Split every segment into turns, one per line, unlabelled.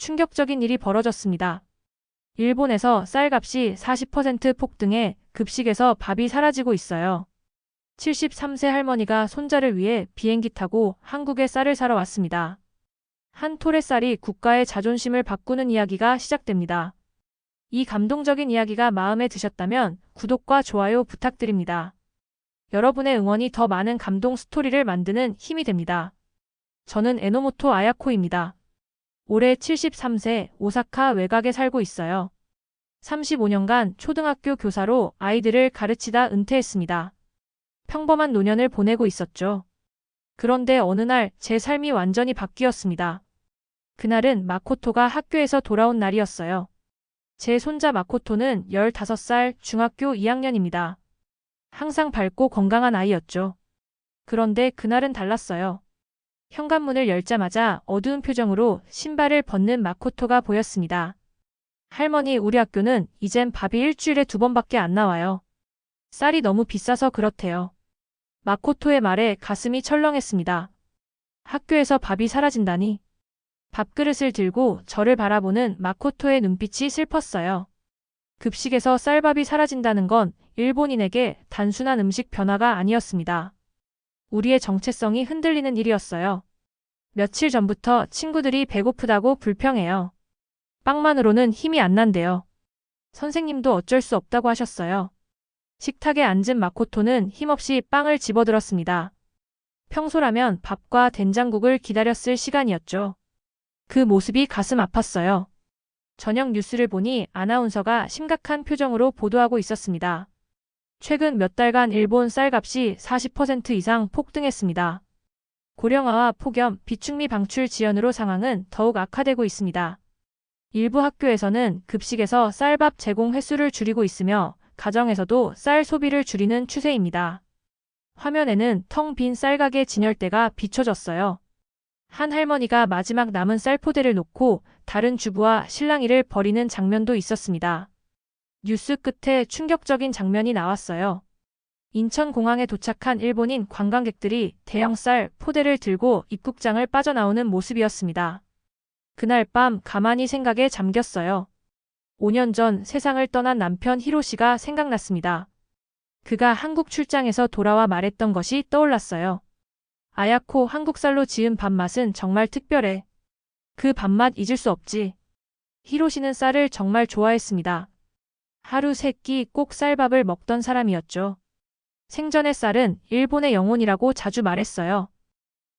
충격적인 일이 벌어졌습니다. 일본에서 쌀값이 40% 폭등해 급식에서 밥이 사라지고 있어요. 73세 할머니가 손자를 위해 비행기 타고 한국에 쌀을 사러 왔습니다. 한 톨의 쌀이 국가의 자존심을 바꾸는 이야기가 시작됩니다. 이 감동적인 이야기가 마음에 드셨다면 구독과 좋아요 부탁드립니다. 여러분의 응원이 더 많은 감동 스토리를 만드는 힘이 됩니다. 저는 에노모토 아야코입니다. 올해 73세 오사카 외곽에 살고 있어요. 35년간 초등학교 교사로 아이들을 가르치다 은퇴했습니다. 평범한 노년을 보내고 있었죠. 그런데 어느 날 제 삶이 완전히 바뀌었습니다. 그날은 마코토가 학교에서 돌아온 날이었어요. 제 손자 마코토는 15살 중학교 2학년입니다. 항상 밝고 건강한 아이였죠. 그런데 그날은 달랐어요. 현관문을 열자마자 어두운 표정으로 신발을 벗는 마코토가 보였습니다. 할머니, 우리 학교는 이젠 밥이 일주일에 2번밖에 안 나와요. 쌀이 너무 비싸서 그렇대요. 마코토의 말에 가슴이 철렁했습니다. 학교에서 밥이 사라진다니. 밥그릇을 들고 저를 바라보는 마코토의 눈빛이 슬펐어요. 급식에서 쌀밥이 사라진다는 건 일본인에게 단순한 음식 변화가 아니었습니다. 우리의 정체성이 흔들리는 일이었어요. 며칠 전부터 친구들이 배고프다고 불평해요. 빵만으로는 힘이 안 난대요. 선생님도 어쩔 수 없다고 하셨어요. 식탁에 앉은 마코토는 힘없이 빵을 집어들었습니다. 평소라면 밥과 된장국을 기다렸을 시간이었죠. 그 모습이 가슴 아팠어요. 저녁 뉴스를 보니 아나운서가 심각한 표정으로 보도하고 있었습니다. 최근 몇 달간 일본 쌀값이 40% 이상 폭등했습니다. 고령화와 폭염, 비축미 방출 지연으로 상황은 더욱 악화되고 있습니다. 일부 학교에서는 급식에서 쌀밥 제공 횟수를 줄이고 있으며 가정에서도 쌀 소비를 줄이는 추세입니다. 화면에는 텅 빈 쌀가게 진열대가 비춰졌어요. 한 할머니가 마지막 남은 쌀포대를 놓고 다른 주부와 실랑이를 벌이는 장면도 있었습니다. 뉴스 끝에 충격적인 장면이 나왔어요. 인천공항에 도착한 일본인 관광객들이 대형 쌀 포대를 들고 입국장을 빠져나오는 모습이었습니다. 그날 밤 가만히 생각에 잠겼어요. 5년 전 세상을 떠난 남편 히로시가 생각났습니다. 그가 한국 출장에서 돌아와 말했던 것이 떠올랐어요. 아야코, 한국 쌀로 지은 밥맛은 정말 특별해. 그 밥맛 잊을 수 없지. 히로시는 쌀을 정말 좋아했습니다. 하루 3끼 꼭 쌀밥을 먹던 사람이었죠. 생전의 쌀은 일본의 영혼이라고 자주 말했어요.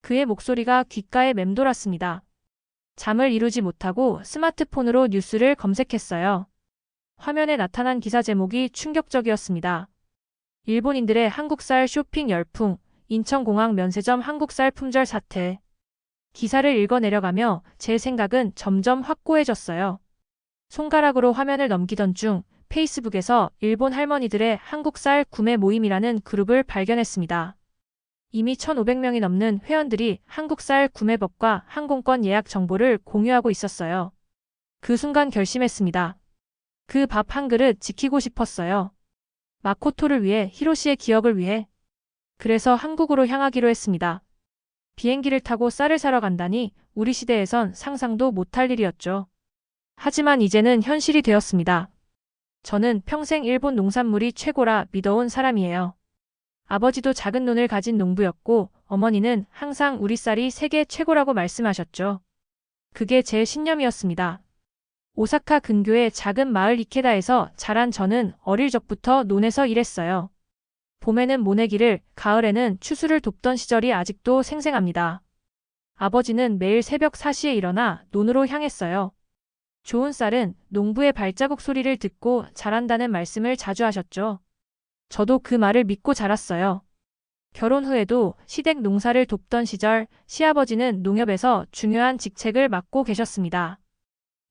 그의 목소리가 귓가에 맴돌았습니다. 잠을 이루지 못하고 스마트폰으로 뉴스를 검색했어요. 화면에 나타난 기사 제목이 충격적이었습니다. 일본인들의 한국쌀 쇼핑 열풍, 인천공항 면세점 한국쌀 품절 사태. 기사를 읽어내려가며 제 생각은 점점 확고해졌어요. 손가락으로 화면을 넘기던 중 페이스북에서 일본 할머니들의 한국쌀 구매 모임이라는 그룹을 발견했습니다. 이미 1,500명이 넘는 회원들이 한국쌀 구매법과 항공권 예약 정보를 공유하고 있었어요. 그 순간 결심했습니다. 그 밥 한 그릇 지키고 싶었어요. 마코토를 위해, 히로시의 기억을 위해. 그래서 한국으로 향하기로 했습니다. 비행기를 타고 쌀을 사러 간다니 우리 시대에선 상상도 못할 일이었죠. 하지만 이제는 현실이 되었습니다. 저는 평생 일본 농산물이 최고라 믿어온 사람이에요. 아버지도 작은 논을 가진 농부였고 어머니는 항상 우리 쌀이 세계 최고라고 말씀하셨죠. 그게 제 신념이었습니다. 오사카 근교의 작은 마을 이케다에서 자란 저는 어릴 적부터 논에서 일했어요. 봄에는 모내기를, 가을에는 추수를 돕던 시절이 아직도 생생합니다. 아버지는 매일 새벽 4시에 일어나 논으로 향했어요. 좋은 쌀은 농부의 발자국 소리를 듣고 자란다는 말씀을 자주 하셨죠. 저도 그 말을 믿고 자랐어요. 결혼 후에도 시댁 농사를 돕던 시절 시아버지는 농협에서 중요한 직책을 맡고 계셨습니다.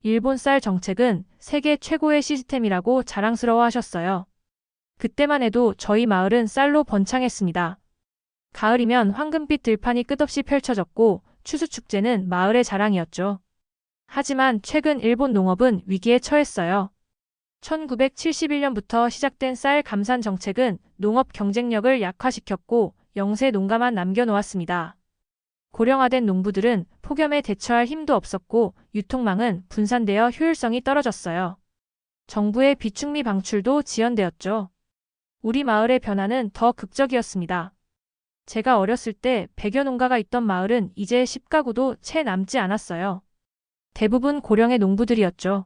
일본 쌀 정책은 세계 최고의 시스템이라고 자랑스러워 하셨어요. 그때만 해도 저희 마을은 쌀로 번창했습니다. 가을이면 황금빛 들판이 끝없이 펼쳐졌고 추수축제는 마을의 자랑이었죠. 하지만 최근 일본 농업은 위기에 처했어요. 1971년부터 시작된 쌀 감산 정책은 농업 경쟁력을 약화시켰고 영세 농가만 남겨놓았습니다. 고령화된 농부들은 폭염에 대처할 힘도 없었고 유통망은 분산되어 효율성이 떨어졌어요. 정부의 비축미 방출도 지연되었죠. 우리 마을의 변화는 더 극적이었습니다. 제가 어렸을 때 100여 농가가 있던 마을은 이제 10가구도 채 남지 않았어요. 대부분 고령의 농부들이었죠.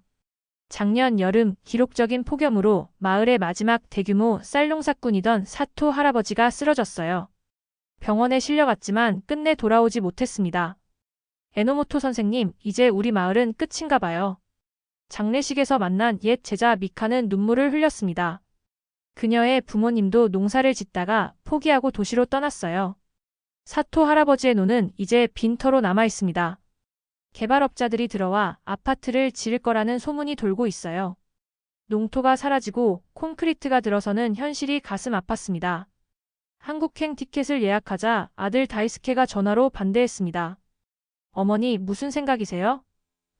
작년 여름 기록적인 폭염으로 마을의 마지막 대규모 쌀 농사꾼이던 사토 할아버지가 쓰러졌어요. 병원에 실려갔지만 끝내 돌아오지 못했습니다. 에노모토 선생님, 이제 우리 마을은 끝인가 봐요. 장례식에서 만난 옛 제자 미카는 눈물을 흘렸습니다. 그녀의 부모님도 농사를 짓다가 포기하고 도시로 떠났어요. 사토 할아버지의 노는 이제 빈터로 남아 있습니다. 개발업자들이 들어와 아파트를 지을 거라는 소문이 돌고 있어요. 농토가 사라지고 콘크리트가 들어서는 현실이 가슴 아팠습니다. 한국행 티켓을 예약하자 아들 다이스케가 전화로 반대했습니다. 어머니, 무슨 생각이세요?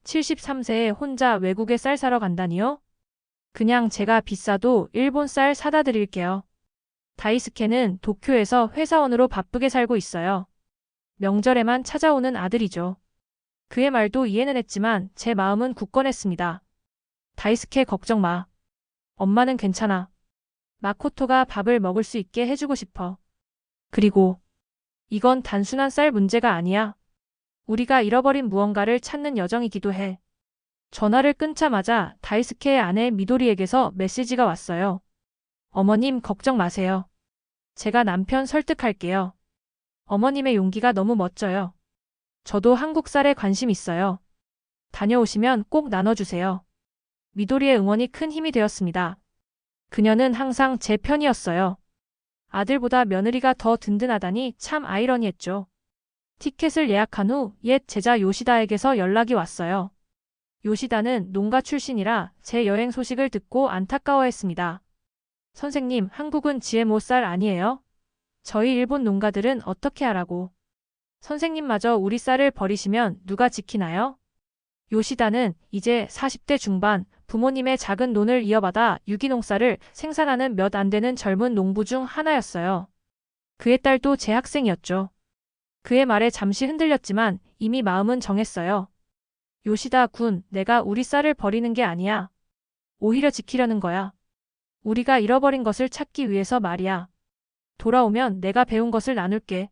73세에 혼자 외국에 쌀 사러 간다니요? 그냥 제가 비싸도 일본 쌀 사다 드릴게요. 다이스케는 도쿄에서 회사원으로 바쁘게 살고 있어요. 명절에만 찾아오는 아들이죠. 그의 말도 이해는 했지만 제 마음은 굳건했습니다. 다이스케 걱정 마. 엄마는 괜찮아. 마코토가 밥을 먹을 수 있게 해주고 싶어. 그리고 이건 단순한 쌀 문제가 아니야. 우리가 잃어버린 무언가를 찾는 여정이기도 해. 전화를 끊자마자 다이스케의 아내 미도리에게서 메시지가 왔어요. 어머님 걱정 마세요. 제가 남편 설득할게요. 어머님의 용기가 너무 멋져요. 저도 한국 쌀에 관심 있어요. 다녀오시면 꼭 나눠주세요. 미도리의 응원이 큰 힘이 되었습니다. 그녀는 항상 제 편이었어요. 아들보다 며느리가 더 든든하다니 참 아이러니했죠. 티켓을 예약한 후 옛 제자 요시다에게서 연락이 왔어요. 요시다는 농가 출신이라 제 여행 소식을 듣고 안타까워했습니다. 선생님, 한국은 GMO 쌀 아니에요? 저희 일본 농가들은 어떻게 하라고? 선생님마저 우리 쌀을 버리시면 누가 지키나요? 요시다는 이제 40대 중반, 부모님의 작은 논을 이어받아 유기농 쌀을 생산하는 몇 안 되는 젊은 농부 중 하나였어요. 그의 딸도 제 학생이었죠. 그의 말에 잠시 흔들렸지만 이미 마음은 정했어요. 요시다 군, 내가 우리 쌀을 버리는 게 아니야. 오히려 지키려는 거야. 우리가 잃어버린 것을 찾기 위해서 말이야. 돌아오면 내가 배운 것을 나눌게.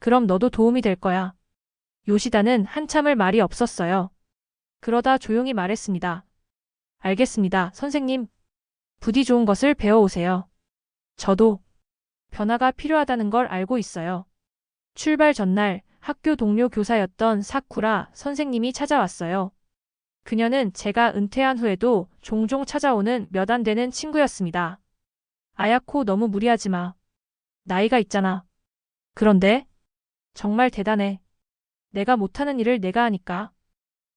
그럼 너도 도움이 될 거야. 요시다는 한참을 말이 없었어요. 그러다 조용히 말했습니다. 알겠습니다, 선생님. 부디 좋은 것을 배워오세요. 저도 변화가 필요하다는 걸 알고 있어요. 출발 전날 학교 동료 교사였던 사쿠라 선생님이 찾아왔어요. 그녀는 제가 은퇴한 후에도 종종 찾아오는 몇 안 되는 친구였습니다. 아야코, 너무 무리하지 마. 나이가 있잖아. 그런데 정말 대단해. 내가 못하는 일을 내가 하니까.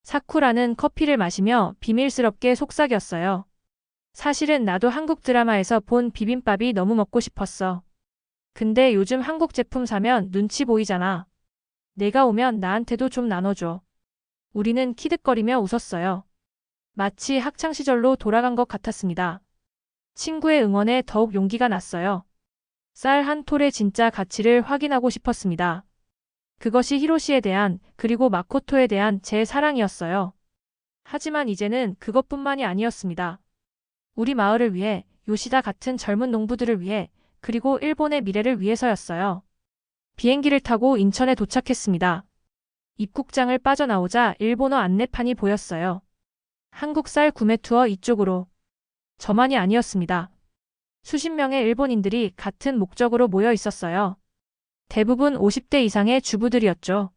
사쿠라는 커피를 마시며 비밀스럽게 속삭였어요. 사실은 나도 한국 드라마에서 본 비빔밥이 너무 먹고 싶었어. 근데 요즘 한국 제품 사면 눈치 보이잖아. 내가 오면 나한테도 좀 나눠줘. 우리는 키득거리며 웃었어요. 마치 학창시절로 돌아간 것 같았습니다. 친구의 응원에 더욱 용기가 났어요. 쌀 한 톨의 진짜 가치를 확인하고 싶었습니다. 그것이 히로시에 대한 그리고 마코토에 대한 제 사랑이었어요. 하지만 이제는 그것뿐만이 아니었습니다. 우리 마을을 위해, 요시다 같은 젊은 농부들을 위해, 그리고 일본의 미래를 위해서였어요. 비행기를 타고 인천에 도착했습니다. 입국장을 빠져나오자 일본어 안내판이 보였어요. 한국 쌀 구매 투어 이쪽으로. 저만이 아니었습니다. 수십 명의 일본인들이 같은 목적으로 모여 있었어요. 대부분 50대 이상의 주부들이었죠.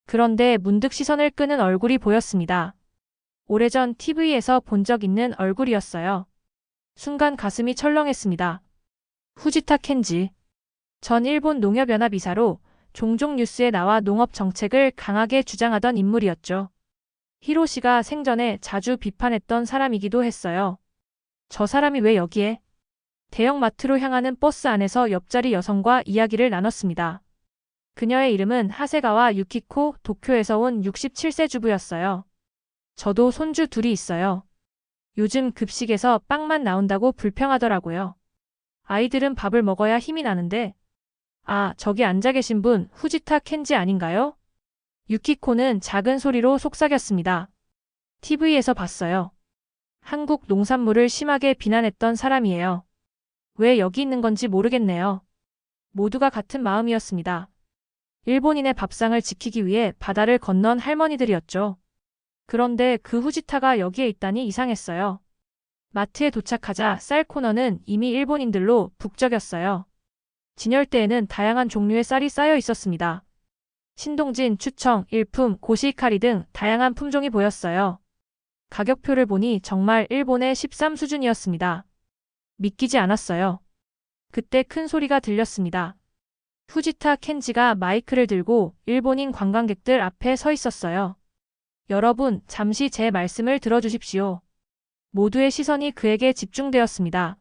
그런데 문득 시선을 끄는 얼굴이 보였습니다. 오래전 TV에서 본 적 있는 얼굴이었어요. 순간 가슴이 철렁했습니다. 후지타 켄지. 전 일본 농협연합 이사로 종종 뉴스에 나와 농업 정책을 강하게 주장하던 인물이었죠. 히로시가 생전에 자주 비판했던 사람이기도 했어요. 저 사람이 왜 여기에? 대형마트로 향하는 버스 안에서 옆자리 여성과 이야기를 나눴습니다. 그녀의 이름은 하세가와 유키코, 도쿄에서 온 67세 주부였어요. 저도 손주 둘이 있어요. 요즘 급식에서 빵만 나온다고 불평하더라고요. 아이들은 밥을 먹어야 힘이 나는데 아, 저기 앉아 계신 분 후지타 켄지 아닌가요? 유키코는 작은 소리로 속삭였습니다. TV에서 봤어요. 한국 농산물을 심하게 비난했던 사람이에요. 왜 여기 있는 건지 모르겠네요. 모두가 같은 마음이었습니다. 일본인의 밥상을 지키기 위해 바다를 건넌 할머니들이었죠. 그런데 그 후지타가 여기에 있다니 이상했어요. 마트에 도착하자 쌀 코너는 이미 일본인들로 북적였어요. 진열대에는 다양한 종류의 쌀이 쌓여 있었습니다. 신동진, 추청, 일품, 고시카리 등 다양한 품종이 보였어요. 가격표를 보니 정말 일본의 13 수준이었습니다. 믿기지 않았어요. 그때 큰 소리가 들렸습니다. 후지타 켄지가 마이크를 들고 일본인 관광객들 앞에 서 있었어요. 여러분, 잠시 제 말씀을 들어주십시오. 모두의 시선이 그에게 집중되었습니다.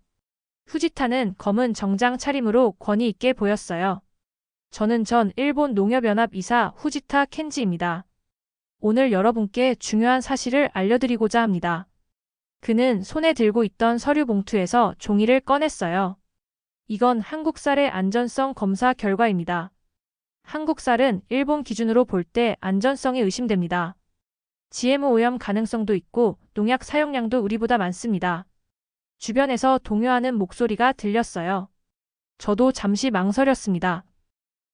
후지타는 검은 정장 차림으로 권위 있게 보였어요. 저는 전 일본 농협연합 이사 후지타 켄지입니다. 오늘 여러분께 중요한 사실을 알려드리고자 합니다. 그는 손에 들고 있던 서류 봉투에서 종이를 꺼냈어요. 이건 한국 쌀의 안전성 검사 결과입니다. 한국 쌀은 일본 기준으로 볼 때 안전성이 의심됩니다. GMO 오염 가능성도 있고 농약 사용량도 우리보다 많습니다. 주변에서 동요하는 목소리가 들렸어요. 저도 잠시 망설였습니다.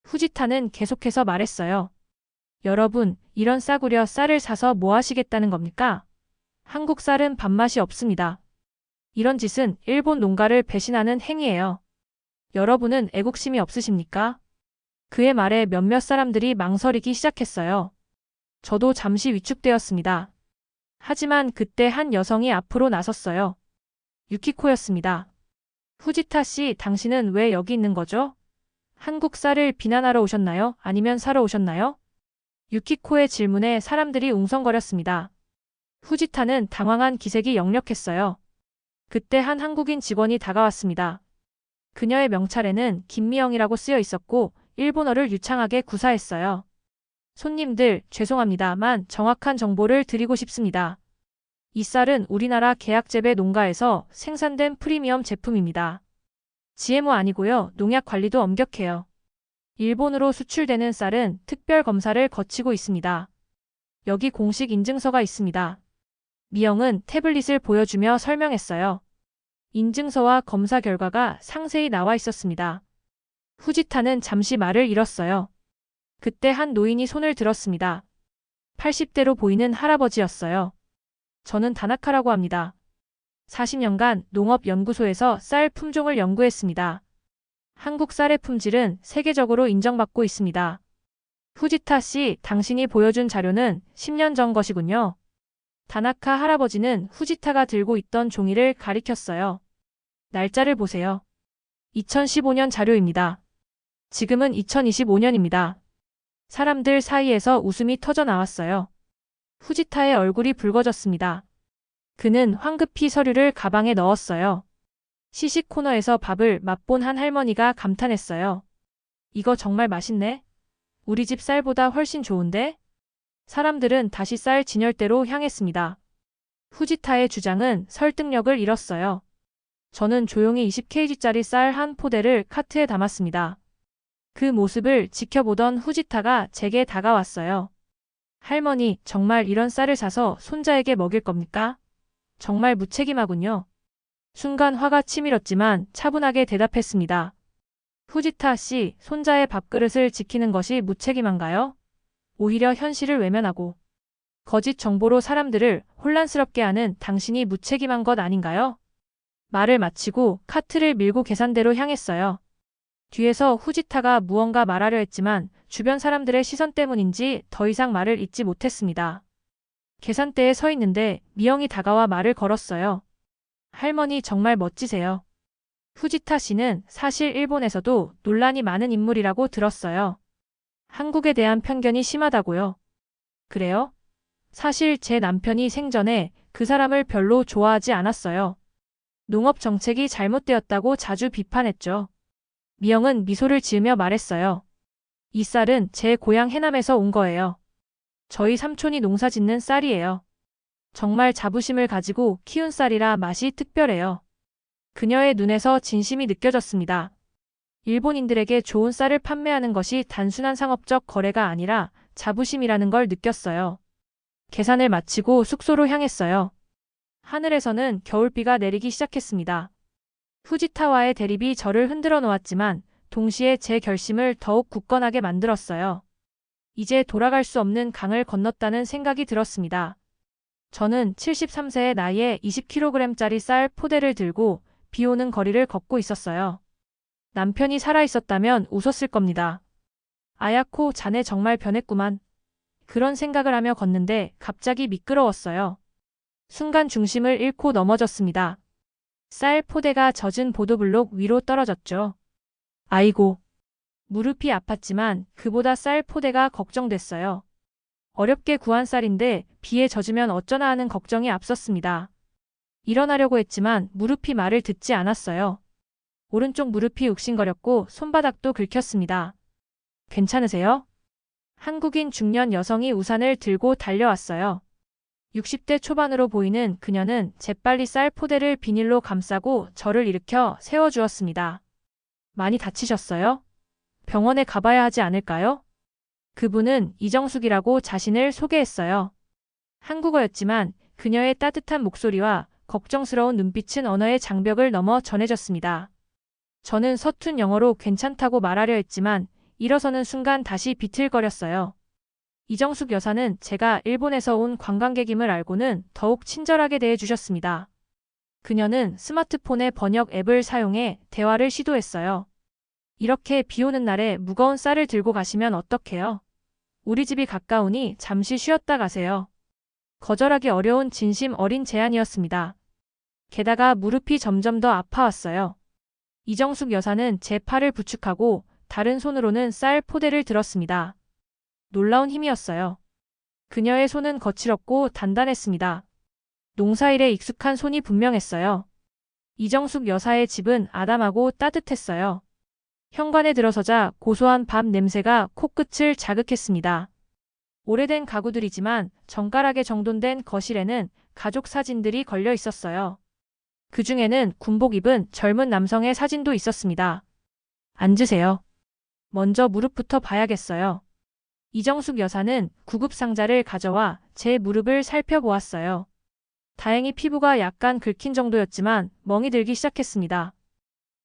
후지타는 계속해서 말했어요. 여러분, 이런 싸구려 쌀을 사서 뭐 하시겠다는 겁니까? 한국 쌀은 밥맛이 없습니다. 이런 짓은 일본 농가를 배신하는 행위예요. 여러분은 애국심이 없으십니까? 그의 말에 몇몇 사람들이 망설이기 시작했어요. 저도 잠시 위축되었습니다. 하지만 그때 한 여성이 앞으로 나섰어요. 유키코였습니다. 후지타 씨, 당신은 왜 여기 있는 거죠? 한국 쌀을 비난하러 오셨나요? 아니면 사러 오셨나요? 유키코의 질문에 사람들이 웅성거렸습니다. 후지타는 당황한 기색이 역력했어요. 그때 한 한국인 직원이 다가왔습니다. 그녀의 명찰에는 김미영이라고 쓰여 있었고 일본어를 유창하게 구사했어요. 손님들, 죄송합니다만 정확한 정보를 드리고 싶습니다. 이 쌀은 우리나라 계약재배 농가에서 생산된 프리미엄 제품입니다. GMO 아니고요. 농약 관리도 엄격해요. 일본으로 수출되는 쌀은 특별 검사를 거치고 있습니다. 여기 공식 인증서가 있습니다. 미영은 태블릿을 보여주며 설명했어요. 인증서와 검사 결과가 상세히 나와 있었습니다. 후지타는 잠시 말을 잃었어요. 그때 한 노인이 손을 들었습니다. 80대로 보이는 할아버지였어요. 저는 다나카라고 합니다. 40년간 농업연구소에서 쌀 품종을 연구했습니다. 한국 쌀의 품질은 세계적으로 인정받고 있습니다. 후지타 씨, 당신이 보여준 자료는 10년 전 것이군요. 다나카 할아버지는 후지타가 들고 있던 종이를 가리켰어요. 날짜를 보세요. 2015년 자료입니다. 지금은 2025년입니다. 사람들 사이에서 웃음이 터져 나왔어요. 후지타의 얼굴이 붉어졌습니다. 그는 황급히 서류를 가방에 넣었어요. 시식 코너에서 밥을 맛본 한 할머니가 감탄했어요. 이거 정말 맛있네. 우리 집 쌀보다 훨씬 좋은데? 사람들은 다시 쌀 진열대로 향했습니다. 후지타의 주장은 설득력을 잃었어요. 저는 조용히 20kg짜리 쌀 한 포대를 카트에 담았습니다. 그 모습을 지켜보던 후지타가 제게 다가왔어요. 할머니, 정말 이런 쌀을 사서 손자에게 먹일 겁니까? 정말 무책임하군요. 순간 화가 치밀었지만 차분하게 대답했습니다. 후지타 씨, 손자의 밥그릇을 지키는 것이 무책임한가요? 오히려 현실을 외면하고 거짓 정보로 사람들을 혼란스럽게 하는 당신이 무책임한 것 아닌가요? 말을 마치고 카트를 밀고 계산대로 향했어요. 뒤에서 후지타가 무언가 말하려 했지만 주변 사람들의 시선 때문인지 더 이상 말을 잇지 못했습니다. 계산대에 서 있는데 미영이 다가와 말을 걸었어요. 할머니 정말 멋지세요. 후지타 씨는 사실 일본에서도 논란이 많은 인물이라고 들었어요. 한국에 대한 편견이 심하다고요. 그래요? 사실 제 남편이 생전에 그 사람을 별로 좋아하지 않았어요. 농업 정책이 잘못되었다고 자주 비판했죠. 미영은 미소를 지으며 말했어요. 이 쌀은 제 고향 해남에서 온 거예요. 저희 삼촌이 농사 짓는 쌀이에요. 정말 자부심을 가지고 키운 쌀이라 맛이 특별해요. 그녀의 눈에서 진심이 느껴졌습니다. 일본인들에게 좋은 쌀을 판매하는 것이 단순한 상업적 거래가 아니라 자부심이라는 걸 느꼈어요. 계산을 마치고 숙소로 향했어요. 하늘에서는 겨울비가 내리기 시작했습니다. 후지타와의 대립이 저를 흔들어 놓았지만 동시에 제 결심을 더욱 굳건하게 만들었어요. 이제 돌아갈 수 없는 강을 건넜다는 생각이 들었습니다. 저는 73세의 나이에 20kg짜리 쌀 포대를 들고 비 오는 거리를 걷고 있었어요. 남편이 살아있었다면 웃었을 겁니다. 아야코, 자네 정말 변했구만. 그런 생각을 하며 걷는데 갑자기 미끄러웠어요. 순간 중심을 잃고 넘어졌습니다. 쌀 포대가 젖은 보도블록 위로 떨어졌죠. 아이고. 무릎이 아팠지만 그보다 쌀 포대가 걱정됐어요. 어렵게 구한 쌀인데 비에 젖으면 어쩌나 하는 걱정이 앞섰습니다. 일어나려고 했지만 무릎이 말을 듣지 않았어요. 오른쪽 무릎이 욱신거렸고 손바닥도 긁혔습니다. 괜찮으세요? 한국인 중년 여성이 우산을 들고 달려왔어요. 60대 초반으로 보이는 그녀는 재빨리 쌀 포대를 비닐로 감싸고 저를 일으켜 세워주었습니다. 많이 다치셨어요? 병원에 가봐야 하지 않을까요? 그분은 이정숙이라고 자신을 소개했어요. 한국어였지만 그녀의 따뜻한 목소리와 걱정스러운 눈빛은 언어의 장벽을 넘어 전해졌습니다. 저는 서툰 영어로 괜찮다고 말하려 했지만 일어서는 순간 다시 비틀거렸어요. 이정숙 여사는 제가 일본에서 온 관광객임을 알고는 더욱 친절하게 대해주셨습니다. 그녀는 스마트폰의 번역 앱을 사용해 대화를 시도했어요. 이렇게 비 오는 날에 무거운 쌀을 들고 가시면 어떡해요? 우리 집이 가까우니 잠시 쉬었다 가세요. 거절하기 어려운 진심 어린 제안이었습니다. 게다가 무릎이 점점 더 아파왔어요. 이정숙 여사는 제 팔을 부축하고 다른 손으로는 쌀 포대를 들었습니다. 놀라운 힘이었어요. 그녀의 손은 거칠었고 단단했습니다. 농사일에 익숙한 손이 분명했어요. 이정숙 여사의 집은 아담하고 따뜻했어요. 현관에 들어서자 고소한 밥 냄새가 코끝을 자극했습니다. 오래된 가구들이지만 정갈하게 정돈된 거실에는 가족 사진들이 걸려 있었어요. 그 중에는 군복 입은 젊은 남성의 사진도 있었습니다. 앉으세요. 먼저 무릎부터 봐야겠어요. 이정숙 여사는 구급 상자를 가져와 제 무릎을 살펴보았어요. 다행히 피부가 약간 긁힌 정도였지만 멍이 들기 시작했습니다.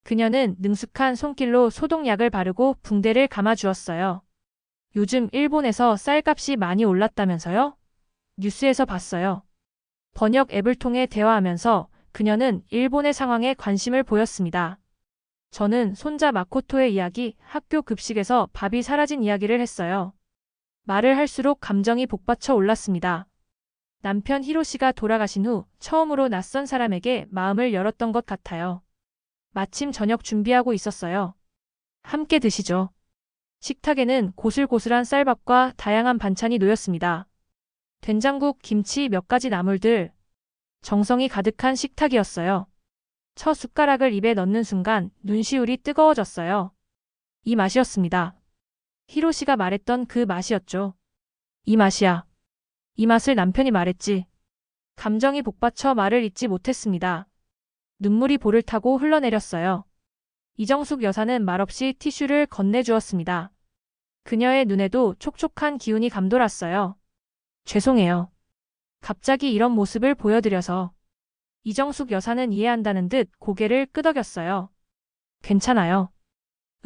그녀는 능숙한 손길로 소독약을 바르고 붕대를 감아주었어요. 요즘 일본에서 쌀값이 많이 올랐다면서요? 뉴스에서 봤어요. 번역 앱을 통해 대화하면서 그녀는 일본의 상황에 관심을 보였습니다. 저는 손자 마코토의 이야기, 학교 급식에서 밥이 사라진 이야기를 했어요. 말을 할수록 감정이 복받쳐 올랐습니다. 남편 히로시가 돌아가신 후 처음으로 낯선 사람에게 마음을 열었던 것 같아요. 마침 저녁 준비하고 있었어요. 함께 드시죠. 식탁에는 고슬고슬한 쌀밥과 다양한 반찬이 놓였습니다. 된장국, 김치, 몇 가지 나물들. 정성이 가득한 식탁이었어요. 첫 숟가락을 입에 넣는 순간 눈시울이 뜨거워졌어요. 이 맛이었습니다. 히로시가 말했던 그 맛이었죠. 이 맛이야. 이 맛을 남편이 말했지. 감정이 복받쳐 말을 잇지 못했습니다. 눈물이 볼을 타고 흘러내렸어요. 이정숙 여사는 말없이 티슈를 건네주었습니다. 그녀의 눈에도 촉촉한 기운이 감돌았어요. 죄송해요. 갑자기 이런 모습을 보여드려서. 이정숙 여사는 이해한다는 듯 고개를 끄덕였어요. 괜찮아요.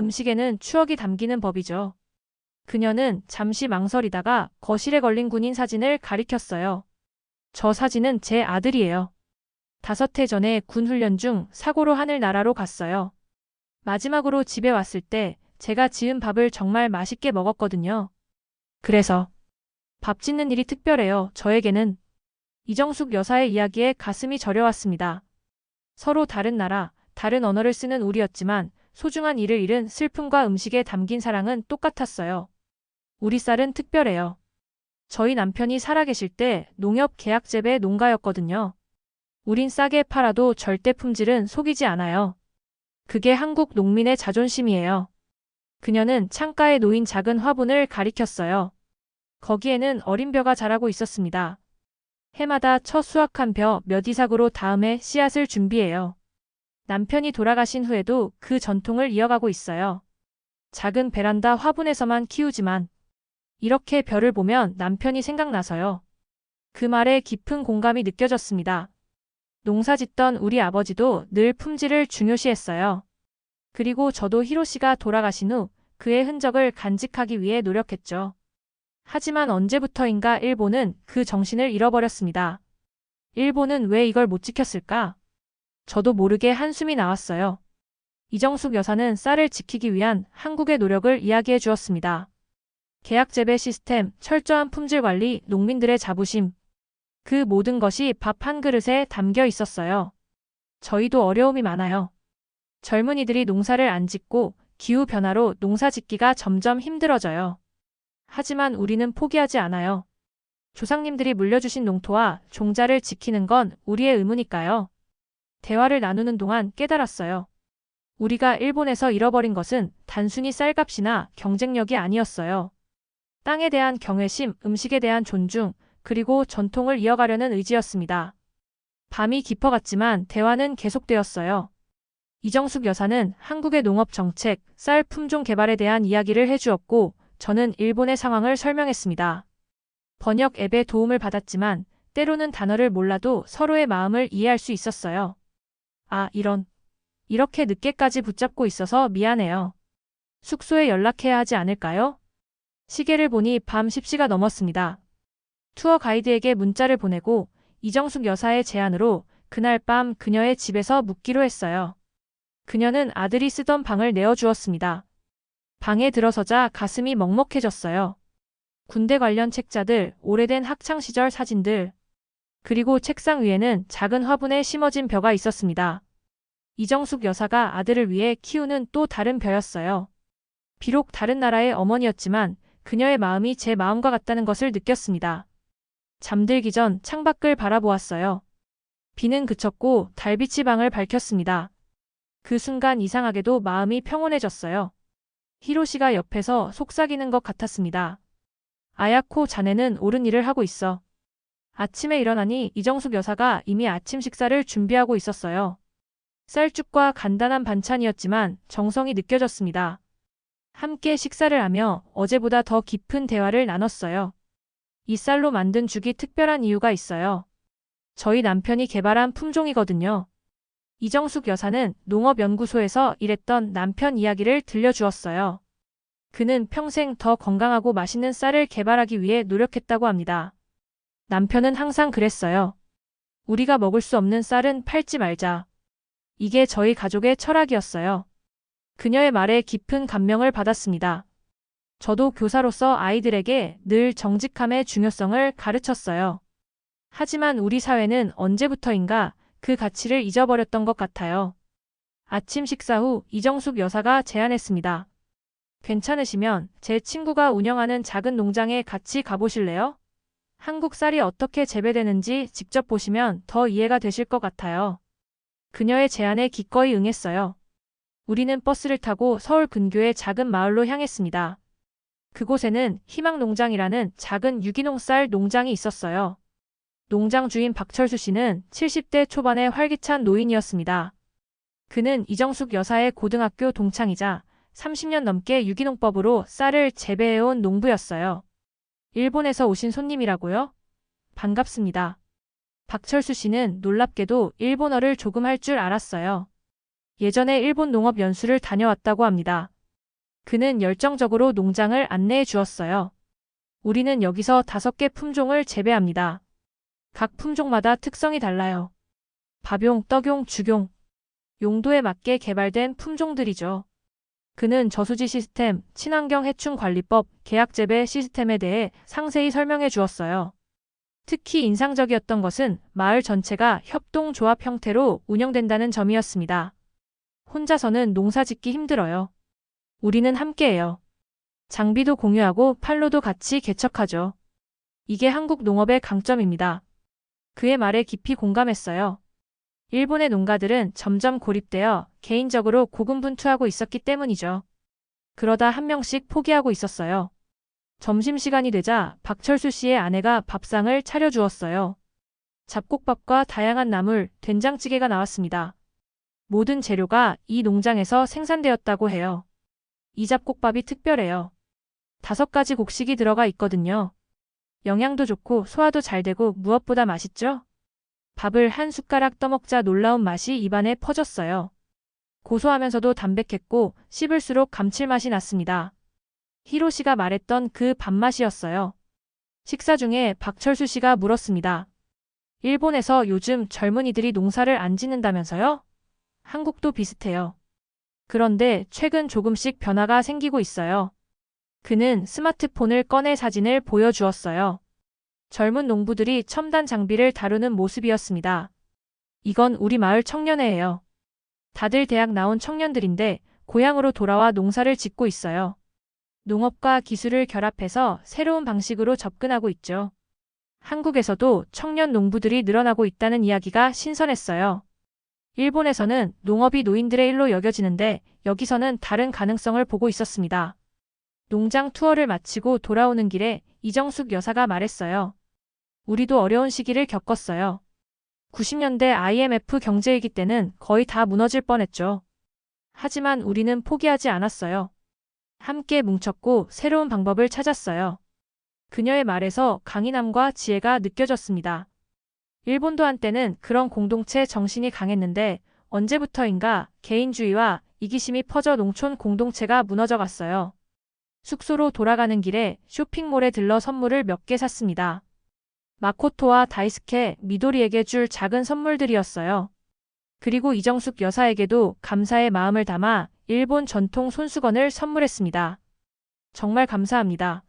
음식에는 추억이 담기는 법이죠. 그녀는 잠시 망설이다가 거실에 걸린 군인 사진을 가리켰어요. 저 사진은 제 아들이에요. 5해 전에 군 훈련 중 사고로 하늘나라로 갔어요. 마지막으로 집에 왔을 때 제가 지은 밥을 정말 맛있게 먹었거든요. 그래서 밥 짓는 일이 특별해요. 저에게는. 이정숙 여사의 이야기에 가슴이 저려왔습니다. 서로 다른 나라, 다른 언어를 쓰는 우리였지만 소중한 일을 잃은 슬픔과 음식에 담긴 사랑은 똑같았어요. 우리 쌀은 특별해요. 저희 남편이 살아계실 때 농협 계약 재배 농가였거든요. 우린 싸게 팔아도 절대 품질은 속이지 않아요. 그게 한국 농민의 자존심이에요. 그녀는 창가에 놓인 작은 화분을 가리켰어요. 거기에는 어린 벼가 자라고 있었습니다. 해마다 첫 수확한 벼 몇 이삭으로 다음해 씨앗을 준비해요. 남편이 돌아가신 후에도 그 전통을 이어가고 있어요. 작은 베란다 화분에서만 키우지만 이렇게 별을 보면 남편이 생각나서요. 그 말에 깊은 공감이 느껴졌습니다. 농사짓던 우리 아버지도 늘 품질을 중요시했어요. 그리고 저도 히로시가 돌아가신 후 그의 흔적을 간직하기 위해 노력했죠. 하지만 언제부터인가 일본은 그 정신을 잃어버렸습니다. 일본은 왜 이걸 못 지켰을까? 저도 모르게 한숨이 나왔어요. 이정숙 여사는 쌀을 지키기 위한 한국의 노력을 이야기해 주었습니다. 계약 재배 시스템, 철저한 품질 관리, 농민들의 자부심. 그 모든 것이 밥 한 그릇에 담겨 있었어요. 저희도 어려움이 많아요. 젊은이들이 농사를 안 짓고 기후변화로 농사 짓기가 점점 힘들어져요. 하지만 우리는 포기하지 않아요. 조상님들이 물려주신 농토와 종자를 지키는 건 우리의 의무니까요. 대화를 나누는 동안 깨달았어요. 우리가 일본에서 잃어버린 것은 단순히 쌀값이나 경쟁력이 아니었어요. 땅에 대한 경외심, 음식에 대한 존중, 그리고 전통을 이어가려는 의지였습니다. 밤이 깊어갔지만 대화는 계속되었어요. 이정숙 여사는 한국의 농업 정책, 쌀 품종 개발에 대한 이야기를 해주었고 저는 일본의 상황을 설명했습니다. 번역 앱의 도움을 받았지만 때로는 단어를 몰라도 서로의 마음을 이해할 수 있었어요. 아, 이렇게 늦게까지 붙잡고 있어서 미안해요. 숙소에 연락해야 하지 않을까요? 시계를 보니 밤 10시가 넘었습니다. 투어 가이드에게 문자를 보내고 이정숙 여사의 제안으로 그날 밤 그녀의 집에서 묵기로 했어요. 그녀는 아들이 쓰던 방을 내어주었습니다. 방에 들어서자 가슴이 먹먹해졌어요. 군대 관련 책자들, 오래된 학창시절 사진들, 그리고 책상 위에는 작은 화분에 심어진 벼가 있었습니다. 이정숙 여사가 아들을 위해 키우는 또 다른 벼였어요. 비록 다른 나라의 어머니였지만 그녀의 마음이 제 마음과 같다는 것을 느꼈습니다. 잠들기 전 창밖을 바라보았어요. 비는 그쳤고 달빛이 방을 밝혔습니다. 그 순간 이상하게도 마음이 평온해졌어요. 히로시가 옆에서 속삭이는 것 같았습니다. 아야코 자네는 옳은 일을 하고 있어. 아침에 일어나니 이정숙 여사가 이미 아침 식사를 준비하고 있었어요. 쌀죽과 간단한 반찬이었지만 정성이 느껴졌습니다. 함께 식사를 하며 어제보다 더 깊은 대화를 나눴어요. 이 쌀로 만든 죽이 특별한 이유가 있어요. 저희 남편이 개발한 품종이거든요. 이정숙 여사는 농업연구소에서 일했던 남편 이야기를 들려주었어요. 그는 평생 더 건강하고 맛있는 쌀을 개발하기 위해 노력했다고 합니다. 남편은 항상 그랬어요. 우리가 먹을 수 없는 쌀은 팔지 말자. 이게 저희 가족의 철학이었어요. 그녀의 말에 깊은 감명을 받았습니다. 저도 교사로서 아이들에게 늘 정직함의 중요성을 가르쳤어요. 하지만 우리 사회는 언제부터인가 그 가치를 잊어버렸던 것 같아요. 아침 식사 후 이정숙 여사가 제안했습니다. 괜찮으시면 제 친구가 운영하는 작은 농장에 같이 가보실래요? 한국 쌀이 어떻게 재배되는지 직접 보시면 더 이해가 되실 것 같아요. 그녀의 제안에 기꺼이 응했어요. 우리는 버스를 타고 서울 근교의 작은 마을로 향했습니다. 그곳에는 희망농장이라는 작은 유기농 쌀 농장이 있었어요. 농장 주인 박철수 씨는 70대 초반의 활기찬 노인이었습니다. 그는 이정숙 여사의 고등학교 동창이자 30년 넘게 유기농법으로 쌀을 재배해온 농부였어요. 일본에서 오신 손님이라고요? 반갑습니다. 박철수 씨는 놀랍게도 일본어를 조금 할 줄 알았어요. 예전에 일본 농업 연수를 다녀왔다고 합니다. 그는 열정적으로 농장을 안내해 주었어요. 우리는 여기서 5개 품종을 재배합니다. 각 품종마다 특성이 달라요. 밥용, 떡용, 죽용. 용도에 맞게 개발된 품종들이죠. 그는 저수지 시스템, 친환경 해충 관리법, 계약 재배 시스템에 대해 상세히 설명해 주었어요. 특히 인상적이었던 것은 마을 전체가 협동조합 형태로 운영된다는 점이었습니다. 혼자서는 농사 짓기 힘들어요. 우리는 함께해요. 장비도 공유하고 판로도 같이 개척하죠. 이게 한국 농업의 강점입니다. 그의 말에 깊이 공감했어요. 일본의 농가들은 점점 고립되어 개인적으로 고군분투하고 있었기 때문이죠. 그러다 한 명씩 포기하고 있었어요. 점심시간이 되자 박철수 씨의 아내가 밥상을 차려주었어요. 잡곡밥과 다양한 나물, 된장찌개가 나왔습니다. 모든 재료가 이 농장에서 생산되었다고 해요. 이 잡곡밥이 특별해요. 5가지 곡식이 들어가 있거든요. 영양도 좋고 소화도 잘 되고 무엇보다 맛있죠? 밥을 한 숟가락 떠먹자 놀라운 맛이 입안에 퍼졌어요. 고소하면서도 담백했고 씹을수록 감칠맛이 났습니다. 히로시가 말했던 그 밥맛이었어요. 식사 중에 박철수 씨가 물었습니다. 일본에서 요즘 젊은이들이 농사를 안 짓는다면서요? 한국도 비슷해요. 그런데 최근 조금씩 변화가 생기고 있어요. 그는 스마트폰을 꺼내 사진을 보여주었어요. 젊은 농부들이 첨단 장비를 다루는 모습이었습니다. 이건 우리 마을 청년회예요. 다들 대학 나온 청년들인데 고향으로 돌아와 농사를 짓고 있어요. 농업과 기술을 결합해서 새로운 방식으로 접근하고 있죠. 한국에서도 청년 농부들이 늘어나고 있다는 이야기가 신선했어요. 일본에서는 농업이 노인들의 일로 여겨지는데 여기서는 다른 가능성을 보고 있었습니다. 농장 투어를 마치고 돌아오는 길에 이정숙 여사가 말했어요. 우리도 어려운 시기를 겪었어요. 90년대 IMF 경제위기 때는 거의 다 무너질 뻔했죠. 하지만 우리는 포기하지 않았어요. 함께 뭉쳤고 새로운 방법을 찾았어요. 그녀의 말에서 강인함과 지혜가 느껴졌습니다. 일본도 한때는 그런 공동체 정신이 강했는데 언제부터인가 개인주의와 이기심이 퍼져 농촌 공동체가 무너져갔어요. 숙소로 돌아가는 길에 쇼핑몰에 들러 선물을 몇 개 샀습니다. 마코토와 다이스케, 미도리에게 줄 작은 선물들이었어요. 그리고 이정숙 여사에게도 감사의 마음을 담아 일본 전통 손수건을 선물했습니다. 정말 감사합니다.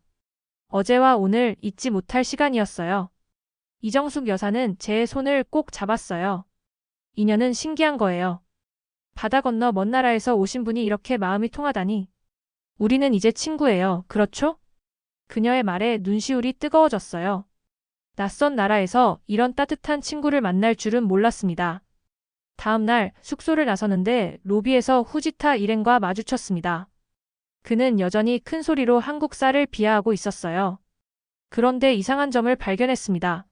어제와 오늘 잊지 못할 시간이었어요. 이정숙 여사는 제 손을 꼭 잡았어요. 인연은 신기한 거예요. 바다 건너 먼 나라에서 오신 분이 이렇게 마음이 통하다니. 우리는 이제 친구예요. 그렇죠? 그녀의 말에 눈시울이 뜨거워졌어요. 낯선 나라에서 이런 따뜻한 친구를 만날 줄은 몰랐습니다. 다음 날 숙소를 나서는데 로비에서 후지타 일행과 마주쳤습니다. 그는 여전히 큰 소리로 한국 쌀을 비하하고 있었어요. 그런데 이상한 점을 발견했습니다.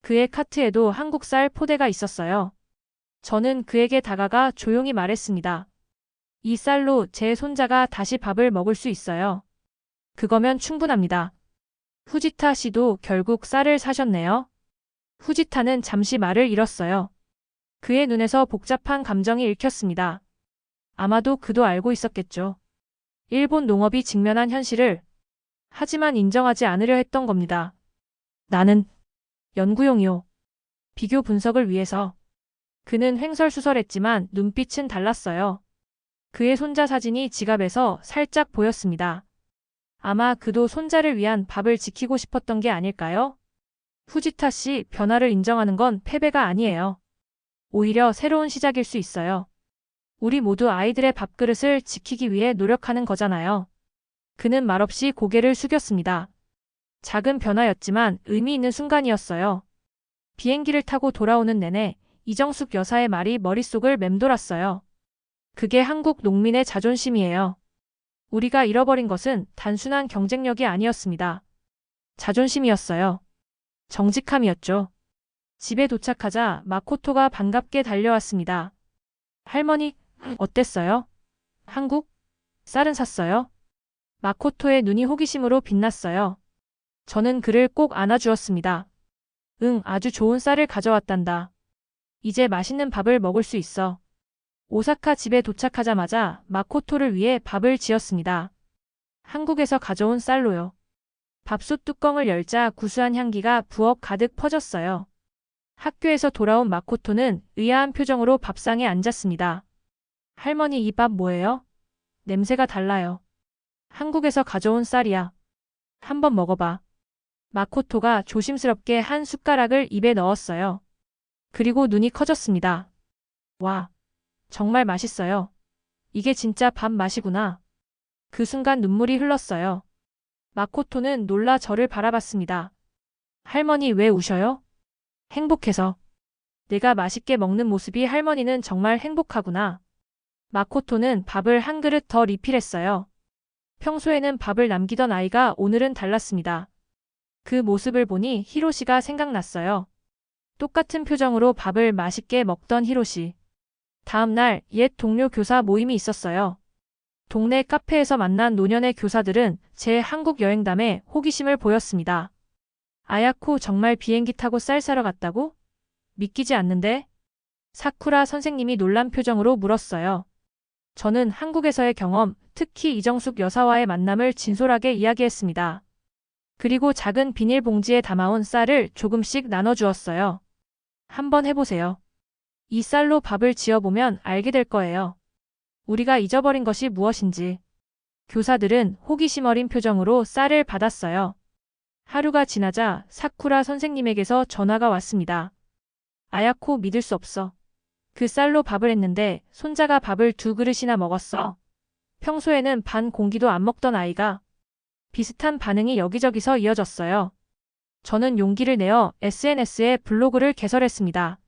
그의 카트에도 한국 쌀 포대가 있었어요. 저는 그에게 다가가 조용히 말했습니다. 이 쌀로 제 손자가 다시 밥을 먹을 수 있어요. 그거면 충분합니다. 후지타 씨도 결국 쌀을 사셨네요. 후지타는 잠시 말을 잃었어요. 그의 눈에서 복잡한 감정이 읽혔습니다. 아마도 그도 알고 있었겠죠. 일본 농업이 직면한 현실을. 하지만 인정하지 않으려 했던 겁니다. 나는 연구용이요. 비교 분석을 위해서. 그는 횡설수설했지만 눈빛은 달랐어요. 그의 손자 사진이 지갑에서 살짝 보였습니다. 아마 그도 손자를 위한 밥을 지키고 싶었던 게 아닐까요? 후지타 씨, 변화를 인정하는 건 패배가 아니에요. 오히려 새로운 시작일 수 있어요. 우리 모두 아이들의 밥그릇을 지키기 위해 노력하는 거잖아요. 그는 말없이 고개를 숙였습니다. 작은 변화였지만 의미 있는 순간이었어요. 비행기를 타고 돌아오는 내내 이정숙 여사의 말이 머릿속을 맴돌았어요. 그게 한국 농민의 자존심이에요. 우리가 잃어버린 것은 단순한 경쟁력이 아니었습니다. 자존심이었어요. 정직함이었죠. 집에 도착하자 마코토가 반갑게 달려왔습니다. 할머니, 어땠어요? 한국? 쌀은 샀어요? 마코토의 눈이 호기심으로 빛났어요. 저는 그를 꼭 안아주었습니다. 응, 아주 좋은 쌀을 가져왔단다. 이제 맛있는 밥을 먹을 수 있어. 오사카 집에 도착하자마자 마코토를 위해 밥을 지었습니다. 한국에서 가져온 쌀로요. 밥솥 뚜껑을 열자 구수한 향기가 부엌 가득 퍼졌어요. 학교에서 돌아온 마코토는 의아한 표정으로 밥상에 앉았습니다. 할머니, 이 밥 뭐예요? 냄새가 달라요. 한국에서 가져온 쌀이야. 한번 먹어봐. 마코토가 조심스럽게 한 숟가락을 입에 넣었어요. 그리고 눈이 커졌습니다. 와, 정말 맛있어요. 이게 진짜 밥 맛이구나. 그 순간 눈물이 흘렀어요. 마코토는 놀라 저를 바라봤습니다. 할머니, 왜 우셔요? 행복해서. 내가 맛있게 먹는 모습이 할머니는 정말 행복하구나. 마코토는 밥을 한 그릇 더 리필했어요. 평소에는 밥을 남기던 아이가 오늘은 달랐습니다. 그 모습을 보니 히로시가 생각났어요. 똑같은 표정으로 밥을 맛있게 먹던 히로시. 다음 날 옛 동료 교사 모임이 있었어요. 동네 카페에서 만난 노년의 교사들은 제 한국 여행담에 호기심을 보였습니다. 아야코 정말 비행기 타고 쌀 사러 갔다고? 믿기지 않는데? 사쿠라 선생님이 놀란 표정으로 물었어요. 저는 한국에서의 경험, 특히 이정숙 여사와의 만남을 진솔하게 이야기했습니다. 그리고 작은 비닐봉지에 담아온 쌀을 조금씩 나눠주었어요. 한번 해보세요. 이 쌀로 밥을 지어보면 알게 될 거예요. 우리가 잊어버린 것이 무엇인지. 교사들은 호기심 어린 표정으로 쌀을 받았어요. 하루가 지나자 사쿠라 선생님에게서 전화가 왔습니다. 아야코 믿을 수 없어. 그 쌀로 밥을 했는데 손자가 밥을 2그릇이나 먹었어. 평소에는 반 공기도 안 먹던 아이가. 비슷한 반응이 여기저기서 이어졌어요. 저는 용기를 내어 SNS에 블로그를 개설했습니다.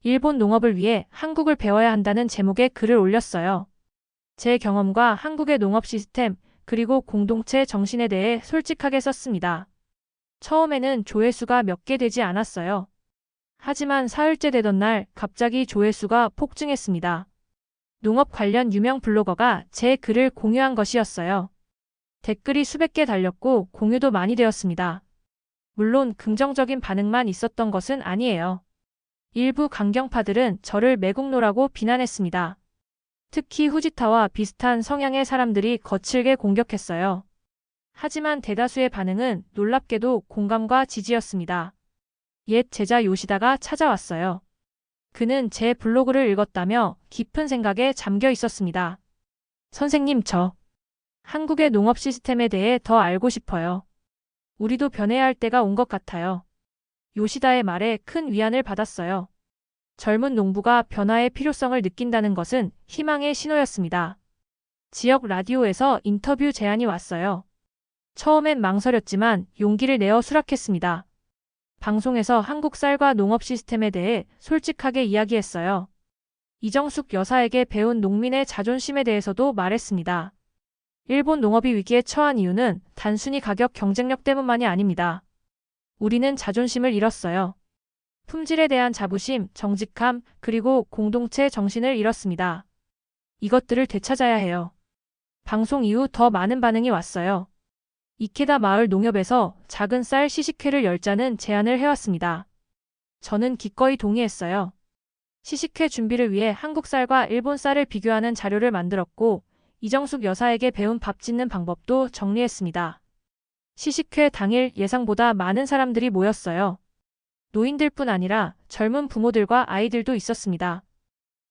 일본 농업을 위해 한국을 배워야 한다는 제목의 글을 올렸어요. 제 경험과 한국의 농업 시스템, 그리고 공동체 정신에 대해 솔직하게 썼습니다. 처음에는 조회수가 몇 개 되지 않았어요. 하지만 사흘째 되던 날 갑자기 조회수가 폭증했습니다. 농업 관련 유명 블로거가 제 글을 공유한 것이었어요. 댓글이 수백 개 달렸고 공유도 많이 되었습니다. 물론 긍정적인 반응만 있었던 것은 아니에요. 일부 강경파들은 저를 매국노라고 비난했습니다. 특히 후지타와 비슷한 성향의 사람들이 거칠게 공격했어요. 하지만 대다수의 반응은 놀랍게도 공감과 지지였습니다. 옛 제자 요시다가 찾아왔어요. 그는 제 블로그를 읽었다며 깊은 생각에 잠겨 있었습니다. 선생님, 저 한국의 농업 시스템에 대해 더 알고 싶어요. 우리도 변해야 할 때가 온 것 같아요. 요시다의 말에 큰 위안을 받았어요. 젊은 농부가 변화의 필요성을 느낀다는 것은 희망의 신호였습니다. 지역 라디오에서 인터뷰 제안이 왔어요. 처음엔 망설였지만 용기를 내어 수락했습니다. 방송에서 한국 쌀과 농업 시스템에 대해 솔직하게 이야기했어요. 이정숙 여사에게 배운 농민의 자존심에 대해서도 말했습니다. 일본 농업이 위기에 처한 이유는 단순히 가격 경쟁력 때문만이 아닙니다. 우리는 자존심을 잃었어요. 품질에 대한 자부심, 정직함, 그리고 공동체 정신을 잃었습니다. 이것들을 되찾아야 해요. 방송 이후 더 많은 반응이 왔어요. 이케다 마을 농협에서 작은 쌀 시식회를 열자는 제안을 해왔습니다. 저는 기꺼이 동의했어요. 시식회 준비를 위해 한국 쌀과 일본 쌀을 비교하는 자료를 만들었고 이정숙 여사에게 배운 밥 짓는 방법도 정리했습니다. 시식회 당일 예상보다 많은 사람들이 모였어요. 노인들뿐 아니라 젊은 부모들과 아이들도 있었습니다.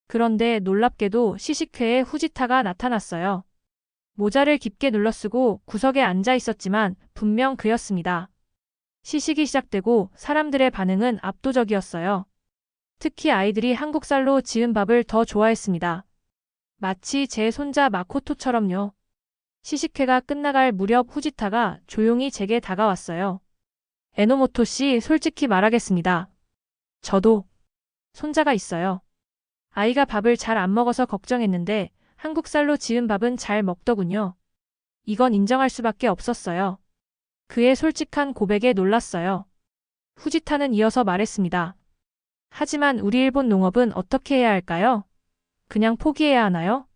그런데 놀랍게도 시식회에 후지타가 나타났어요. 모자를 깊게 눌러쓰고 구석에 앉아 있었지만 분명 그였습니다. 시식이 시작되고 사람들의 반응은 압도적이었어요. 특히 아이들이 한국 쌀로 지은 밥을 더 좋아했습니다. 마치 제 손자 마코토처럼요. 시식회가 끝나갈 무렵 후지타가 조용히 제게 다가왔어요. 에노모토 씨, 솔직히 말하겠습니다. 저도 손자가 있어요. 아이가 밥을 잘 안 먹어서 걱정했는데 한국 쌀로 지은 밥은 잘 먹더군요. 이건 인정할 수밖에 없었어요. 그의 솔직한 고백에 놀랐어요. 후지타는 이어서 말했습니다. 하지만 우리 일본 농업은 어떻게 해야 할까요? 그냥 포기해야 하나요?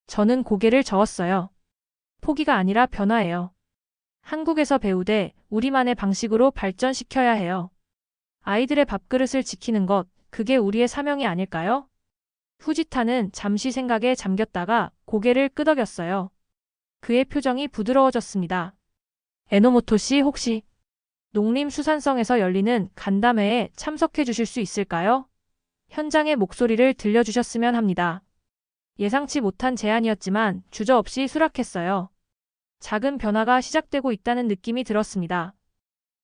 저는 고개를 저었어요. 포기가 아니라 변화예요. 한국에서 배우되 우리만의 방식으로 발전시켜야 해요. 아이들의 밥그릇을 지키는 것, 그게 우리의 사명이 아닐까요? 후지타는 잠시 생각에 잠겼다가 고개를 끄덕였어요. 그의 표정이 부드러워졌습니다. 에노모토 씨, 혹시 농림수산성에서 열리는 간담회에 참석해 주실 수 있을까요? 현장의 목소리를 들려주셨으면 합니다. 예상치 못한 제안이었지만 주저없이 수락했어요. 작은 변화가 시작되고 있다는 느낌이 들었습니다.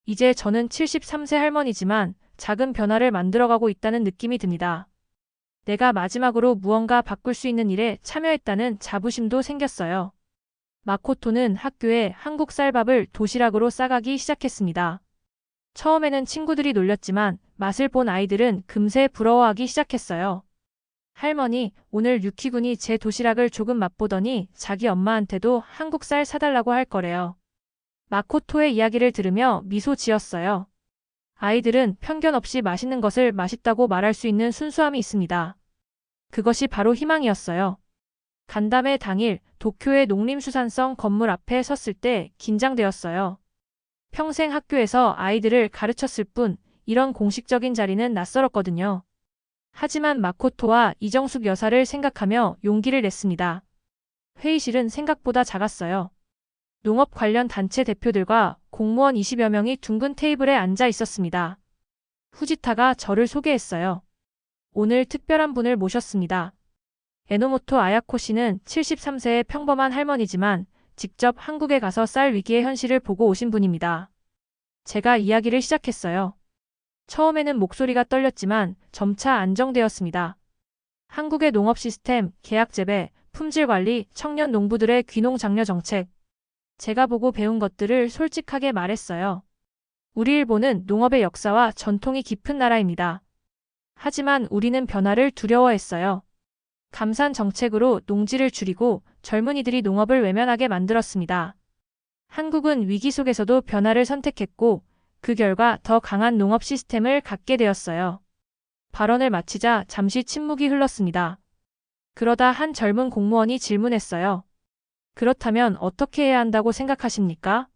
이제 저는 73세 할머니지만 작은 변화를 만들어가고 있다는 느낌이 듭니다. 내가 마지막으로 무언가 바꿀 수 있는 일에 참여했다는 자부심도 생겼어요. 마코토는 학교에 한국 쌀밥을 도시락으로 싸가기 시작했습니다. 처음에는 친구들이 놀렸지만 맛을 본 아이들은 금세 부러워하기 시작했어요. 할머니, 오늘 유키군이 제 도시락을 조금 맛보더니 자기 엄마한테도 한국 쌀 사달라고 할 거래요. 마코토의 이야기를 들으며 미소 지었어요. 아이들은 편견 없이 맛있는 것을 맛있다고 말할 수 있는 순수함이 있습니다. 그것이 바로 희망이었어요. 간담회 당일 도쿄의 농림수산성 건물 앞에 섰을 때 긴장되었어요. 평생 학교에서 아이들을 가르쳤을 뿐 이런 공식적인 자리는 낯설었거든요. 하지만 마코토와 이정숙 여사를 생각하며 용기를 냈습니다. 회의실은 생각보다 작았어요. 농업 관련 단체 대표들과 공무원 20여 명이 둥근 테이블에 앉아 있었습니다. 후지타가 저를 소개했어요. 오늘 특별한 분을 모셨습니다. 에노모토 아야코 씨는 73세의 평범한 할머니지만 직접 한국에 가서 쌀 위기의 현실을 보고 오신 분입니다. 제가 이야기를 시작했어요. 처음에는 목소리가 떨렸지만 점차 안정되었습니다. 한국의 농업 시스템, 계약 재배, 품질 관리, 청년 농부들의 귀농 장려 정책. 제가 보고 배운 것들을 솔직하게 말했어요. 우리 일본은 농업의 역사와 전통이 깊은 나라입니다. 하지만 우리는 변화를 두려워했어요. 감산 정책으로 농지를 줄이고 젊은이들이 농업을 외면하게 만들었습니다. 한국은 위기 속에서도 변화를 선택했고 그 결과 더 강한 농업 시스템을 갖게 되었어요. 발언을 마치자 잠시 침묵이 흘렀습니다. 그러다 한 젊은 공무원이 질문했어요. 그렇다면 어떻게 해야 한다고 생각하십니까?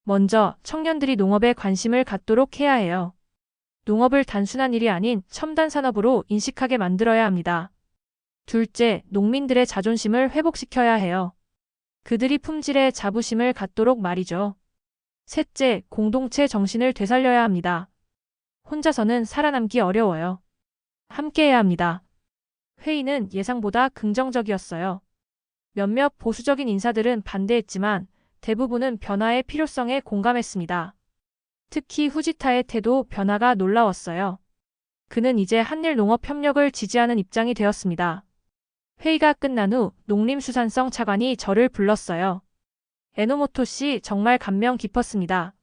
먼저 청년들이 농업에 관심을 갖도록 해야 해요. 농업을 단순한 일이 아닌 첨단 산업으로 인식하게 만들어야 합니다. 둘째, 농민들의 자존심을 회복시켜야 해요. 그들이 품질에 자부심을 갖도록 말이죠. 셋째, 공동체 정신을 되살려야 합니다. 혼자서는 살아남기 어려워요. 함께해야 합니다. 회의는 예상보다 긍정적이었어요. 몇몇 보수적인 인사들은 반대했지만 대부분은 변화의 필요성에 공감했습니다. 특히 후지타의 태도 변화가 놀라웠어요. 그는 이제 한일 농업 협력을 지지하는 입장이 되었습니다. 회의가 끝난 후 농림수산성 차관이 저를 불렀어요. 에노모토 씨 정말 감명 깊었습니다.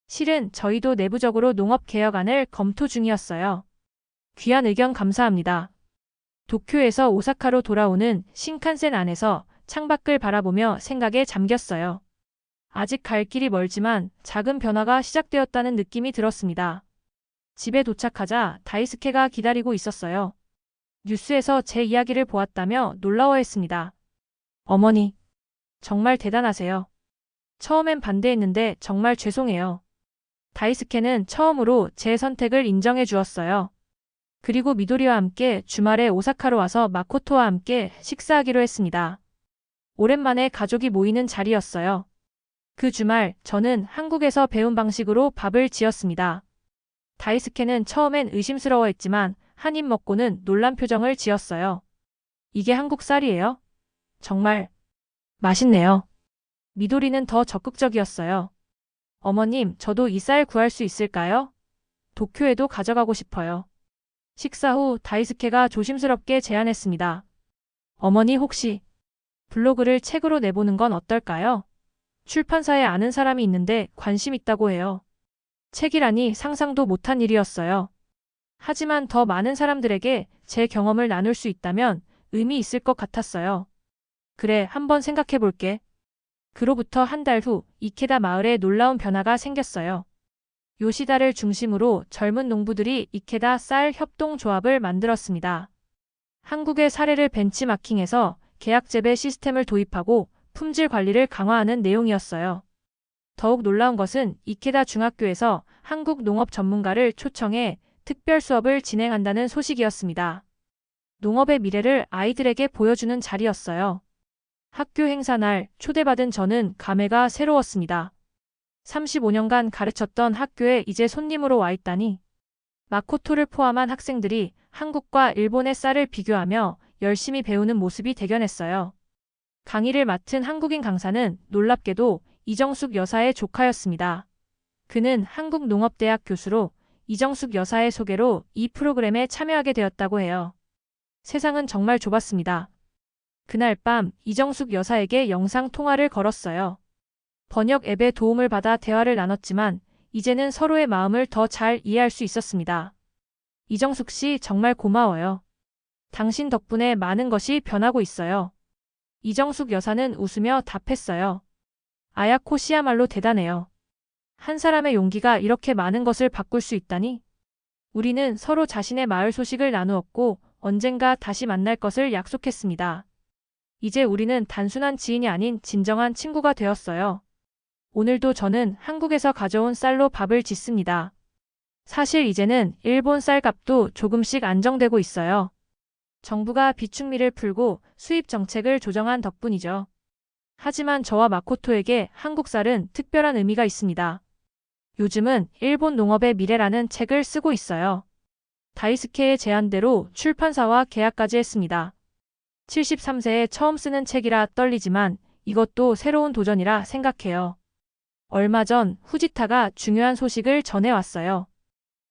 실은 저희도 내부적으로 농업 개혁안을 검토 중이었어요. 귀한 의견 감사합니다. 도쿄에서 오사카로 돌아오는 신칸센 안에서 창밖을 바라보며 생각에 잠겼어요. 아직 갈 길이 멀지만 작은 변화가 시작되었다는 느낌이 들었습니다. 집에 도착하자 다이스케가 기다리고 있었어요. 뉴스에서 제 이야기를 보았다며 놀라워했습니다. 어머니, 정말 대단하세요. 처음엔 반대했는데 정말 죄송해요. 다이스케는 처음으로 제 선택을 인정해 주었어요. 그리고 미도리와 함께 주말에 오사카로 와서 마코토와 함께 식사하기로 했습니다. 오랜만에 가족이 모이는 자리였어요. 그 주말 저는 한국에서 배운 방식으로 밥을 지었습니다. 다이스케는 처음엔 의심스러워했지만 한 입 먹고는 놀란 표정을 지었어요. 이게 한국 쌀이에요? 정말 맛있네요. 미도리는 더 적극적이었어요. 어머님, 저도 이 쌀 구할 수 있을까요? 도쿄에도 가져가고 싶어요. 식사 후 다이스케가 조심스럽게 제안했습니다. 어머니 혹시 블로그를 책으로 내보는 건 어떨까요? 출판사에 아는 사람이 있는데 관심 있다고 해요. 책이라니 상상도 못한 일이었어요. 하지만 더 많은 사람들에게 제 경험을 나눌 수 있다면 의미 있을 것 같았어요. 그래, 한번 생각해 볼게. 그로부터 한 달 후 이케다 마을에 놀라운 변화가 생겼어요. 요시다를 중심으로 젊은 농부들이 이케다 쌀 협동조합을 만들었습니다. 한국의 사례를 벤치마킹해서 계약 재배 시스템을 도입하고 품질 관리를 강화하는 내용이었어요. 더욱 놀라운 것은 이케다 중학교에서 한국 농업 전문가를 초청해 특별 수업을 진행한다는 소식이었습니다. 농업의 미래를 아이들에게 보여주는 자리였어요. 학교 행사 날 초대받은 저는 감회가 새로웠습니다. 35년간 가르쳤던 학교에 이제 손님으로 와 있다니. 마코토를 포함한 학생들이 한국과 일본의 쌀을 비교하며 열심히 배우는 모습이 대견했어요. 강의를 맡은 한국인 강사는 놀랍게도 이정숙 여사의 조카였습니다. 그는 한국농업대학 교수로 이정숙 여사의 소개로 이 프로그램에 참여하게 되었다고 해요. 세상은 정말 좁았습니다. 그날 밤 이정숙 여사에게 영상 통화를 걸었어요. 번역 앱의 도움을 받아 대화를 나눴지만 이제는 서로의 마음을 더 잘 이해할 수 있었습니다. 이정숙 씨 정말 고마워요. 당신 덕분에 많은 것이 변하고 있어요. 이정숙 여사는 웃으며 답했어요. 아야코 씨야말로 대단해요. 한 사람의 용기가 이렇게 많은 것을 바꿀 수 있다니? 우리는 서로 자신의 마을 소식을 나누었고 언젠가 다시 만날 것을 약속했습니다. 이제 우리는 단순한 지인이 아닌 진정한 친구가 되었어요. 오늘도 저는 한국에서 가져온 쌀로 밥을 짓습니다. 사실 이제는 일본 쌀값도 조금씩 안정되고 있어요. 정부가 비축미를 풀고 수입 정책을 조정한 덕분이죠. 하지만 저와 마코토에게 한국 쌀은 특별한 의미가 있습니다. 요즘은 일본 농업의 미래라는 책을 쓰고 있어요. 다이스케의 제안대로 출판사와 계약까지 했습니다. 73세에 처음 쓰는 책이라 떨리지만 이것도 새로운 도전이라 생각해요. 얼마 전 후지타가 중요한 소식을 전해왔어요.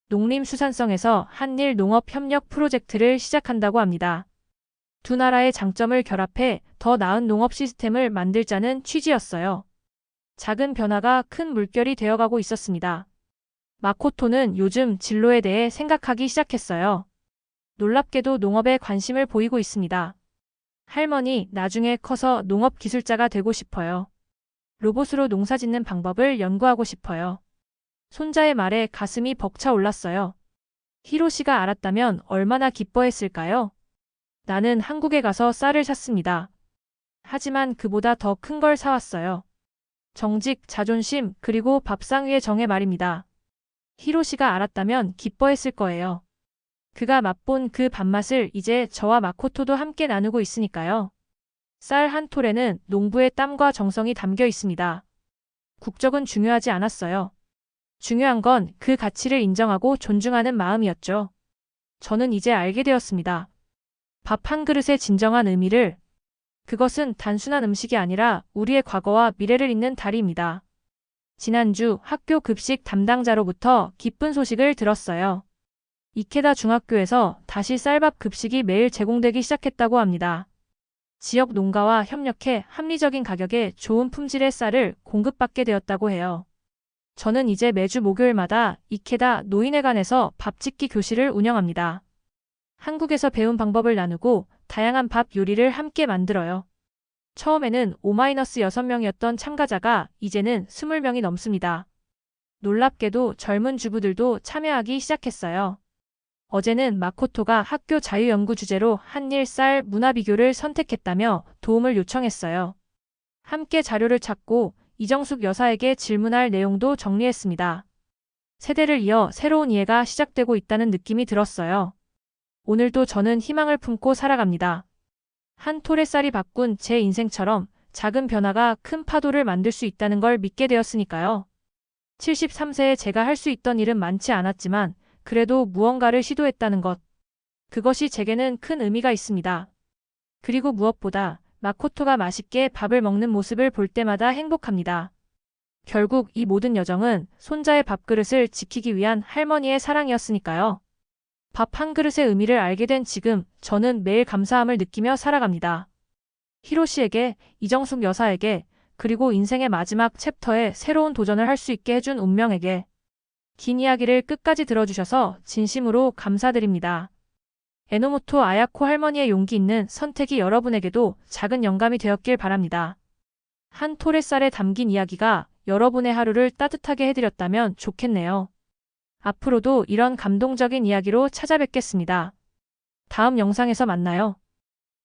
농림수산성에서 한일 농업협력 프로젝트를 시작한다고 합니다. 두 나라의 장점을 결합해 더 나은 농업 시스템을 만들자는 취지였어요. 작은 변화가 큰 물결이 되어가고 있었습니다. 마코토는 요즘 진로에 대해 생각하기 시작했어요. 놀랍게도 농업에 관심을 보이고 있습니다. 할머니, 나중에 커서 농업 기술자가 되고 싶어요. 로봇으로 농사 짓는 방법을 연구하고 싶어요. 손자의 말에 가슴이 벅차 올랐어요. 히로시가 알았다면 얼마나 기뻐했을까요? 나는 한국에 가서 쌀을 샀습니다. 하지만 그보다 더 큰 걸 사왔어요. 정직, 자존심, 그리고 밥상 위의 정의 말입니다. 히로시가 알았다면 기뻐했을 거예요. 그가 맛본 그 밥맛을 이제 저와 마코토도 함께 나누고 있으니까요. 쌀 한 톨에는 농부의 땀과 정성이 담겨 있습니다. 국적은 중요하지 않았어요. 중요한 건 그 가치를 인정하고 존중하는 마음이었죠. 저는 이제 알게 되었습니다. 밥 한 그릇의 진정한 의미를, 그것은 단순한 음식이 아니라 우리의 과거와 미래를 잇는 다리입니다. 지난주 학교 급식 담당자로부터 기쁜 소식을 들었어요. 이케다 중학교에서 다시 쌀밥 급식이 매일 제공되기 시작했다고 합니다. 지역 농가와 협력해 합리적인 가격에 좋은 품질의 쌀을 공급받게 되었다고 해요. 저는 이제 매주 목요일마다 이케다 노인회관에서 밥짓기 교실을 운영합니다. 한국에서 배운 방법을 나누고 다양한 밥 요리를 함께 만들어요. 처음에는 5-6명이었던 참가자가 이제는 20명이 넘습니다. 놀랍게도 젊은 주부들도 참여하기 시작했어요. 어제는 마코토가 학교 자유연구 주제로 한일 쌀 문화 비교를 선택했다며 도움을 요청했어요. 함께 자료를 찾고 이정숙 여사에게 질문할 내용도 정리했습니다. 세대를 이어 새로운 이해가 시작되고 있다는 느낌이 들었어요. 오늘도 저는 희망을 품고 살아갑니다. 한 톨의 쌀이 바꾼 제 인생처럼 작은 변화가 큰 파도를 만들 수 있다는 걸 믿게 되었으니까요. 73세에 제가 할 수 있던 일은 많지 않았지만 그래도 무언가를 시도했다는 것. 그것이 제게는 큰 의미가 있습니다. 그리고 무엇보다 마코토가 맛있게 밥을 먹는 모습을 볼 때마다 행복합니다. 결국 이 모든 여정은 손자의 밥그릇을 지키기 위한 할머니의 사랑이었으니까요. 밥 한 그릇의 의미를 알게 된 지금 저는 매일 감사함을 느끼며 살아갑니다. 히로시에게, 이정숙 여사에게, 그리고 인생의 마지막 챕터에 새로운 도전을 할 수 있게 해준 운명에게 긴 이야기를 끝까지 들어주셔서 진심으로 감사드립니다. 에노모토 아야코 할머니의 용기 있는 선택이 여러분에게도 작은 영감이 되었길 바랍니다. 한 톨의 쌀에 담긴 이야기가 여러분의 하루를 따뜻하게 해드렸다면 좋겠네요. 앞으로도 이런 감동적인 이야기로 찾아뵙겠습니다. 다음 영상에서 만나요.